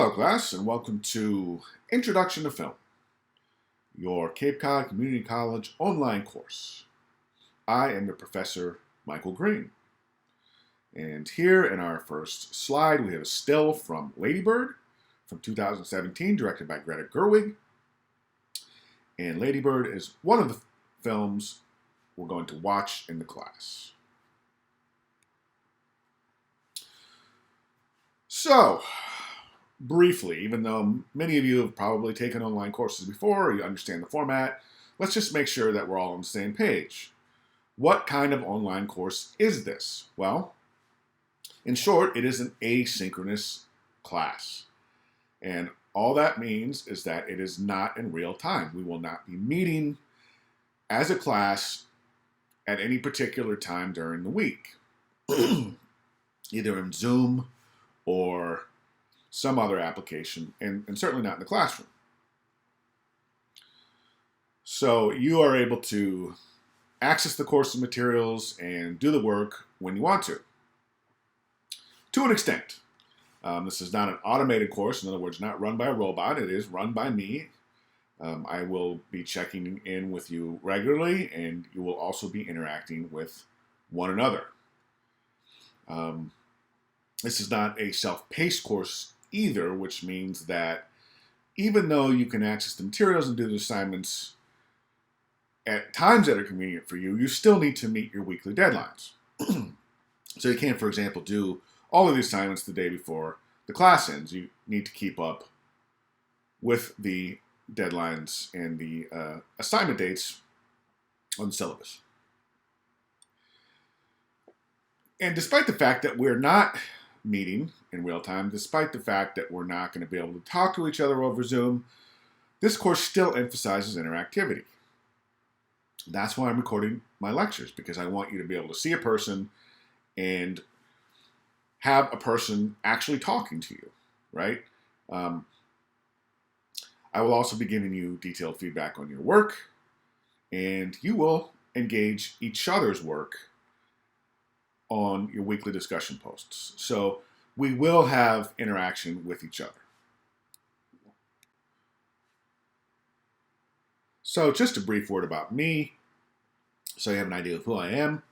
Hello, class, and welcome to Introduction to Film, your Cape Cod Community College online course. I am your professor, Michael Green. And here in our first slide, we have a still from Lady Bird from 2017, directed by Greta Gerwig. And Lady Bird is one of the films we're going to watch in the class. So, briefly, even though many of you have probably taken online courses before, or you understand the format, let's just make sure that we're all on the same page. What kind of online course is this? Well, in short, it is an asynchronous class. And all that means is that it is not in real time. We will not be meeting as a class at any particular time during the week, either in Zoom or some other application, and certainly not in the classroom. So you are able to access the course materials and do the work when you want to an extent. This is not an automated course, in other words, not run by a robot. It is run by me. I will be checking in with you regularly, and you will also be interacting with one another. This is not a self-paced course either, which means that even though you can access the materials and do the assignments at times that are convenient for you, you still need to meet your weekly deadlines. So you can't, for example, do all of the assignments the day before the class ends. You need to keep up with the deadlines and the assignment dates on the syllabus. And despite the fact that we're not meeting in real time, despite the fact that we're not going to be able to talk to each other over Zoom, this course still emphasizes interactivity. That's why I'm recording my lectures, because I want you to be able to see a person and have a person actually talking to you, right? I will also be giving you detailed feedback on your work, and you will engage each other's work on your weekly discussion posts. So we will have interaction with each other. So just a brief word about me, so you have an idea of who I am.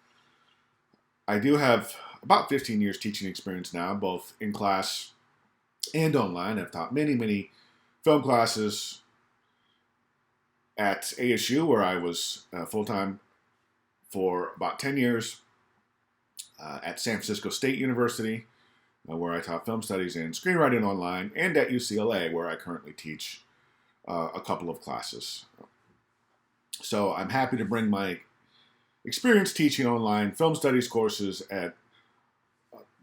I do have about 15 years teaching experience now, both in class and online. I've taught many film classes at ASU, where I was full-time for about 10 years, at San Francisco State University, where I taught film studies and screenwriting online, and at UCLA, where I currently teach a couple of classes. So I'm happy to bring my experience teaching online film studies courses at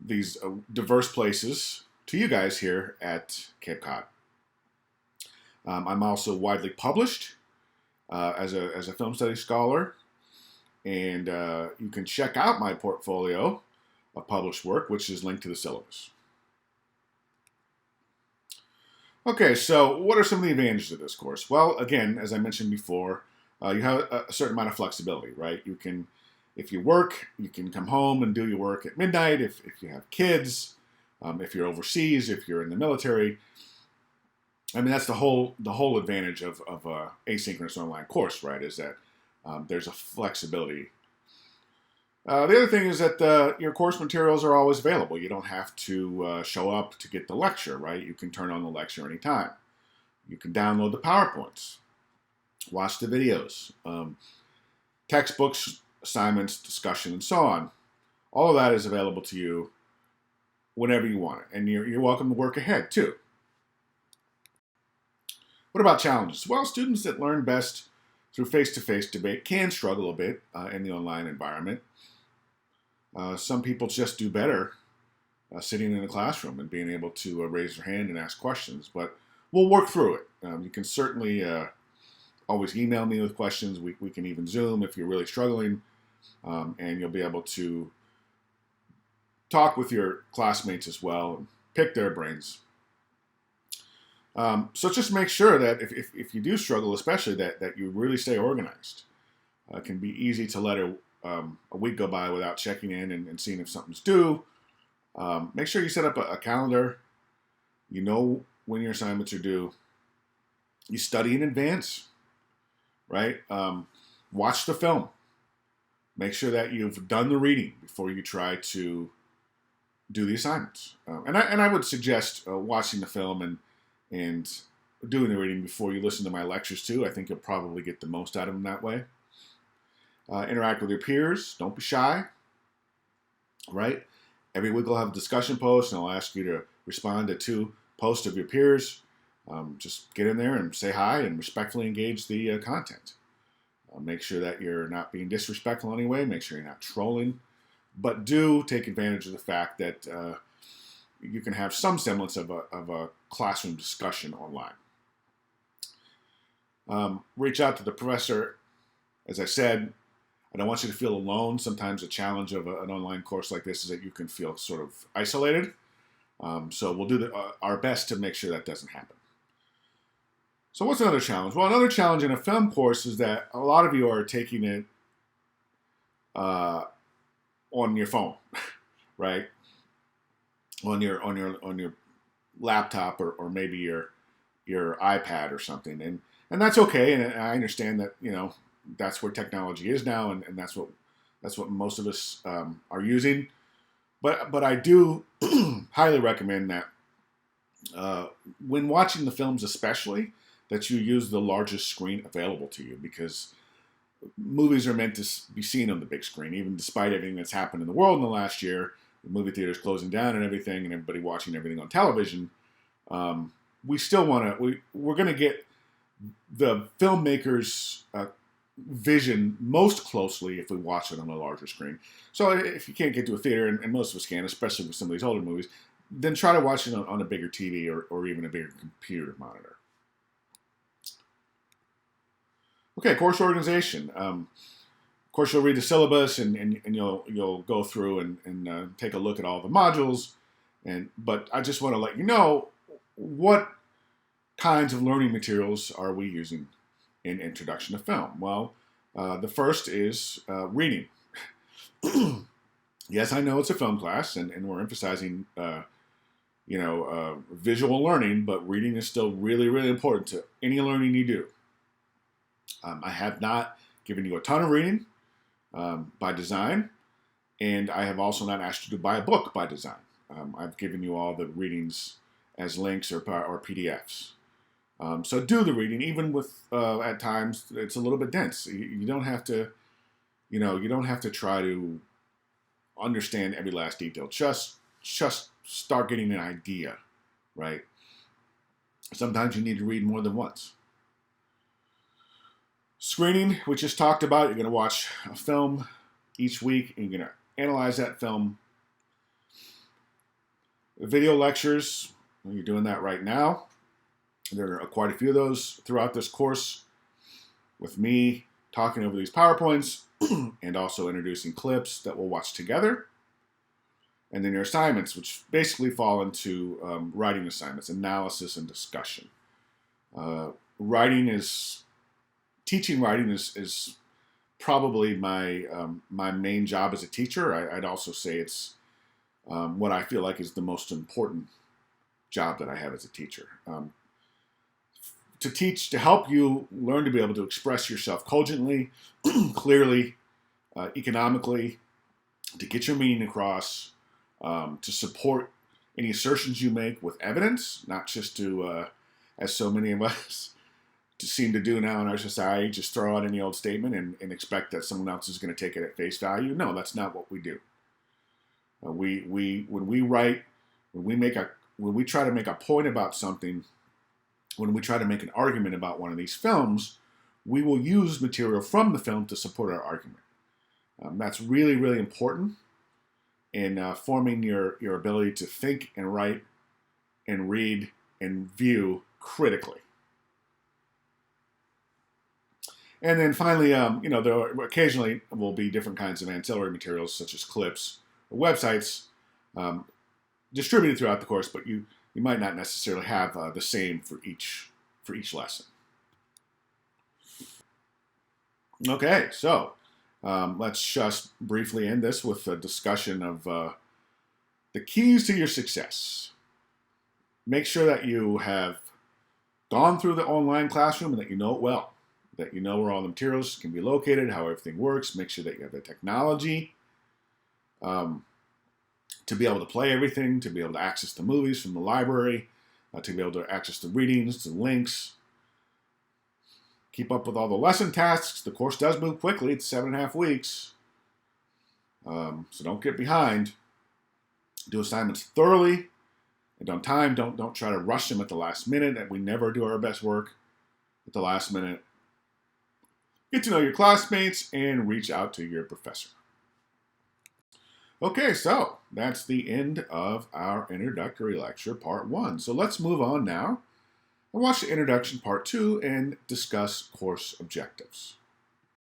these diverse places to you guys here at Cape Cod. I'm also widely published as a film studies scholar, and you can check out my portfolio of published work, which is linked to the syllabus. Okay, so what are some of the advantages of this course? Well, again, as I mentioned before, you have a certain amount of flexibility, right? You can, if you work, you can come home and do your work at midnight. If you have kids, if you're overseas, if you're in the military. I mean, that's the whole advantage of a asynchronous online course, right? Is that there's a flexibility. The other thing is that your course materials are always available. You don't have to show up to get the lecture, right? You can turn on the lecture anytime. You can download the PowerPoints, watch the videos, textbooks, assignments, discussion, and so on. All of that is available to you whenever you want it. And you're welcome to work ahead, too. What about challenges? Well, students that learn best through face-to-face debate can struggle a bit in the online environment. Some people just do better sitting in a classroom and being able to raise their hand and ask questions, but we'll work through it. You can certainly always email me with questions. We can even Zoom if you're really struggling, and you'll be able to talk with your classmates as well and pick their brains. So just make sure that if you do struggle, especially that you really stay organized. It can be easy to let a week go by without checking in and seeing if something's due. Make sure you set up a calendar. You know when your assignments are due, you study in advance, right? Watch the film. Make sure that you've done the reading before you try to do the assignments. And I would suggest watching the film and doing the reading before you listen to my lectures too. I think you'll probably get the most out of them that way. Interact with your peers. Don't be shy, right? Every week I'll have a discussion post, and I'll ask you to respond to 2 posts of your peers. Just get in there and say hi and respectfully engage the content. Make sure that you're not being disrespectful anyway. Make sure you're not trolling. But do take advantage of the fact that you can have some semblance of a classroom discussion online. Reach out to the professor. As I said, I don't want you to feel alone. Sometimes the challenge of an online course like this is that you can feel sort of isolated. So we'll do our best to make sure that doesn't happen. So what's another challenge? Well, another challenge in a film course is that a lot of you are taking it on your phone, right? On your laptop or maybe your iPad or something, and that's okay. And I understand that that's where technology is now, and that's what most of us are using. But I do highly recommend that when watching the films, especially, that you use the largest screen available to you, because movies are meant to be seen on the big screen, even despite everything that's happened in the world in the last year, the movie theaters closing down and everything, and everybody watching everything on television. We still we're going to get the filmmaker's vision most closely if we watch it on a larger screen. So if you can't get to a theater, and most of us can, especially with some of these older movies, then try to watch it on a bigger TV or even a bigger computer monitor. Okay, course organization. Of course, you'll read the syllabus and you'll go through and take a look at all the modules. But I just want to let you know what kinds of learning materials are we using in Introduction to Film. Well, the first is reading. Yes, I know it's a film class, and we're emphasizing visual learning, but reading is still really, really important to any learning you do. I have not given you a ton of reading by design, and I have also not asked you to buy a book by design. I've given you all the readings as links or PDFs. So do the reading, even with at times it's a little bit dense. You don't have to, you don't have to try to understand every last detail. Just start getting an idea, right? Sometimes you need to read more than once. Screening, we just talked about. You're going to watch a film each week, and you're going to analyze that film. Video lectures, you're doing that right now. There are quite a few of those throughout this course, with me talking over these PowerPoints and also introducing clips that we'll watch together. And then your assignments, which basically fall into writing assignments, analysis, and discussion. Teaching writing is probably my main job as a teacher. I'd also say it's what I feel like is the most important job that I have as a teacher. To teach, to help you learn to be able to express yourself cogently, clearly, economically, to get your meaning across, to support any assertions you make with evidence, not just to, as so many of us seem to do now in our society, just throw out any old statement and expect that someone else is going to take it at face value. No, that's not what we do. When we write, when we try to make a point about something, when we try to make an argument about one of these films, we will use material from the film to support our argument. That's really, really important in forming your ability to think and write and read and view critically. And then finally, there occasionally will be different kinds of ancillary materials such as clips or websites distributed throughout the course, but you might not necessarily have the same for each lesson. Okay, so let's just briefly end this with a discussion of the keys to your success. make sure that you have gone through the online classroom and that you know it well, that you know where all the materials can be located, how everything works. Make sure that you have the technology to be able to play everything, to be able to access the movies from the library, to be able to access the readings, the links. Keep up with all the lesson tasks. The course does move quickly. It's 7.5 weeks. So don't get behind. Do assignments thoroughly and on time. Don't try to rush them at the last minute. We never do our best work at the last minute. Get to know your classmates and reach out to your professor. Okay, so that's the end of our introductory lecture, part 1. So let's move on now and watch the introduction, part 2, and discuss course objectives.